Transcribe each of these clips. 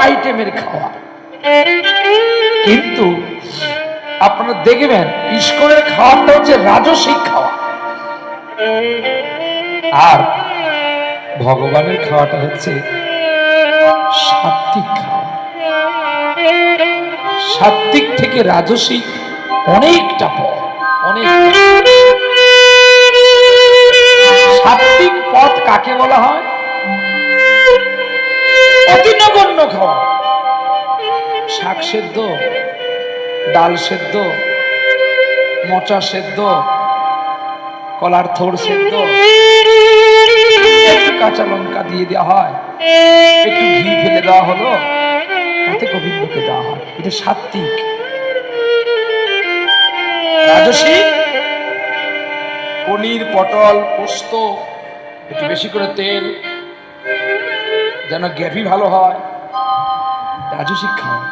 আইটেমের খাওয়া। কিন্তু আপনারা দেখবেন ইস্কনের খাওয়াটা হচ্ছে রাজসিক খাওয়া, আর ভগবানের খাওয়াটা হচ্ছে সাত্বিক খাওয়া। সাত্বিক থেকে রাজসিক অনেকটা পথ, অনেক। সাত্বিক পথ কাকে বলা হয়? অতি নগণ্য খাওয়া, শাক সেদ্ধ, ডাল সেদ্ধ, মোচা সেদ্ধ, কলার থোড় সেদ্ধ, একটু কাঁচা লঙ্কা দিয়ে দেওয়া হয়, একটু ঘি ফেলে দেওয়া হলো, তাতে গোবিন্দকে দেওয়া হয়। এটা সাত্বিক। রাজসিক পনির, পটল, পোস্ত, একটু বেশি করে তেল, যেন গ্রেভি ভালো হয়, রাজসিক খাওয়া।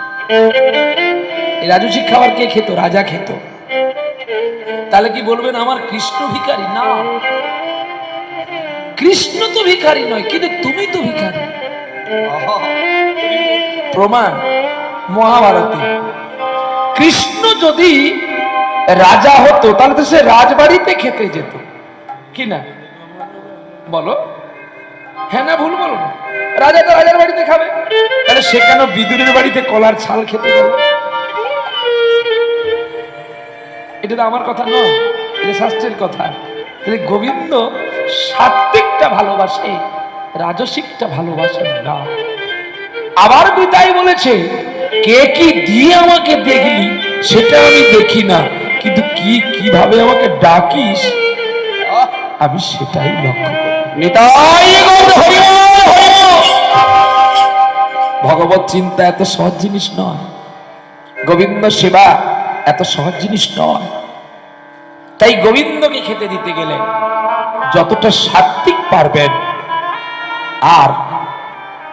এই রাজসিক খাবার কে খেত? রাজা খেত। তাহলে কি বলবেন আমার কৃষ্ণ ভিখারি? না, কৃষ্ণ তো ভিখারি নয়, কিন্তু তুমি তো ভিখারি। প্রমাণ মহাভারতে। কৃষ্ণ যদি রাজা হতো তাহলে তো সে রাজবাড়িতে খেতে যেত, কি না বলো? হ্যাঁ না ভুল বলো? রাজা তো রাজার বাড়িতে খাবে, তাহলে সে কেন বিদুরের বাড়িতে কলার ছাল খেতে গেল? এটা তো আমার কথা নয়, এটা শাস্ত্রের কথা। তাহলে গোবিন্দ সাত্বিকটা ভালোবাসে, রাজসিকটা ভালোবাসেন না। আবার গীতায় বলেছে, কে কি দিয়ে আমাকে দেখলি সেটা আমি দেখি না, কিন্তু কি কিভাবে আমাকে ডাকিস আমি সেটাই লক্ষ্য করি। ভগবত চিন্তা এত সহজ জিনিস নয়, গোবিন্দ সেবা এত সহজ জিনিস নয়। তাই গোবিন্দকে খেতে দিতে গেলে যতটা সাত্বিক পারবেন, আর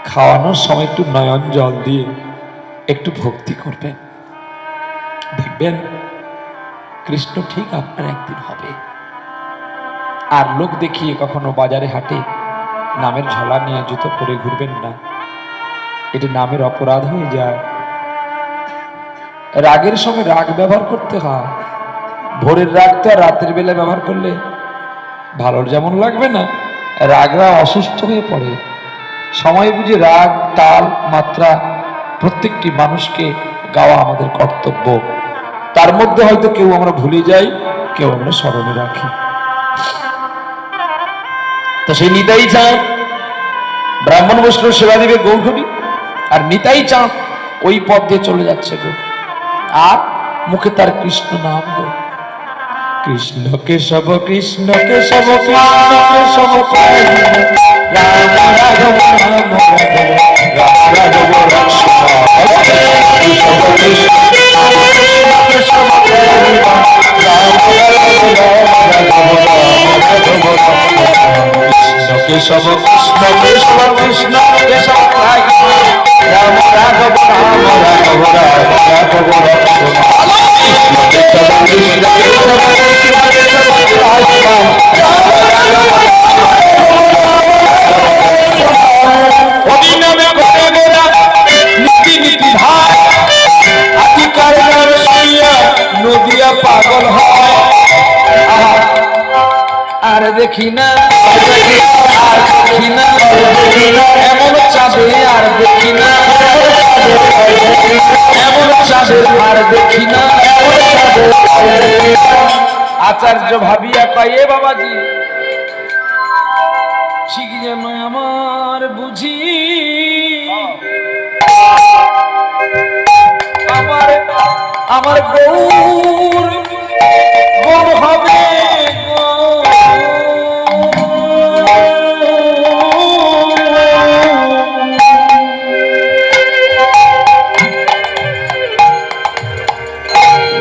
খাওয়ানোর সময় একটু নয়ন জল দিয়ে একটু ভক্তি করবেন, দেখবেন কৃষ্ণ ঠিক আপনার একদিন হবে। আর লোক দেখিয়ে কখনো বাজারে হাটে নামের ঝোলা নিয়ে জুতো পরে ঘুরবেন না, এটা নামের অপরাধ হয়ে যায়। রাগের সময় রাগ ব্যবহার করতে হয়, ভোরের রাগ তো আর রাতের বেলা ব্যবহার করলে ভালোর যেমন লাগবে না, রাগরা অসুস্থ হয়ে পড়ে। সময় বুঝে রাগ, তাল, মাত্রা প্রত্যেকটি মানুষকে গাওয়া আমাদের কর্তব্য। তার মধ্যে হয়তো কেউ আমরা ভুলে যাই, কেউ আমরা স্মরণে রাখি। তো সেই নিতাই চাঁদ ব্রাহ্মণ বৈষ্ণব সেবা দিবে গৌরী, আর নিতাই চাঁদ ওই পথ দিয়ে চলে যাচ্ছে গো, আর মুখে তার কৃষ্ণ নাম গো। কৃষ্ণ কেশব কৃষ্ণ কেশব কৃষ্ণ কেশব রাম রাঘব রাম রাঘব কেশব কৃষ্ণ কেশব কৃষ্ণ কেশব রাম রাঘব রাম রাঘব রাঘব নদিয়া পাগল হয় আর দেখি না, আর দেখি না এমন চাঁদে, আর দেখি না এমন চাঁদে, আর দেখি না। আচার্য ভাবিয়া পাইয়ে বাবাজি ঠিক যেন আমার বুঝি, আমার আমার গৌর গৌর হবে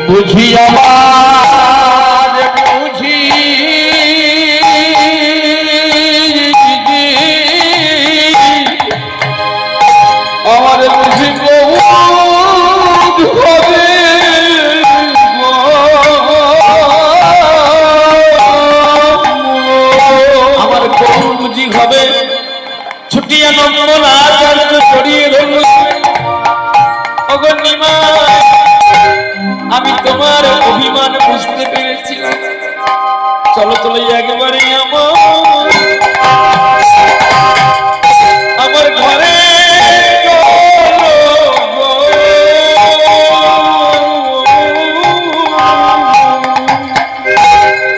বুঝি, আমার বুঝি আমার বুঝি হবে আমার বুঝি হবে ছুটিয়া নম্বর আচার্য করিয়ে ধরল চলো চলো একবারে আমার ঘরে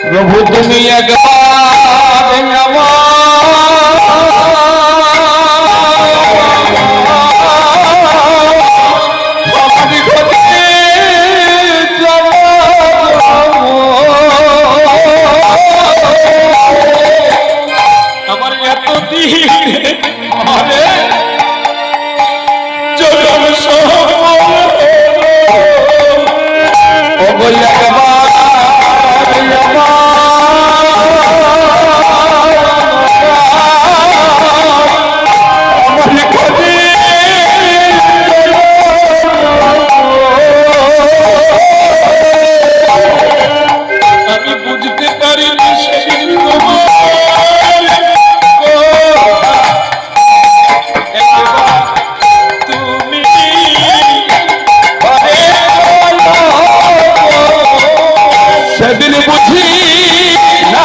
প্রভু তুমি একবার আমার এতদিন আমি বুঝতে পারিনি সেদিন তুমি সেদিন বুঝি না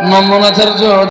নন্দনাচার্য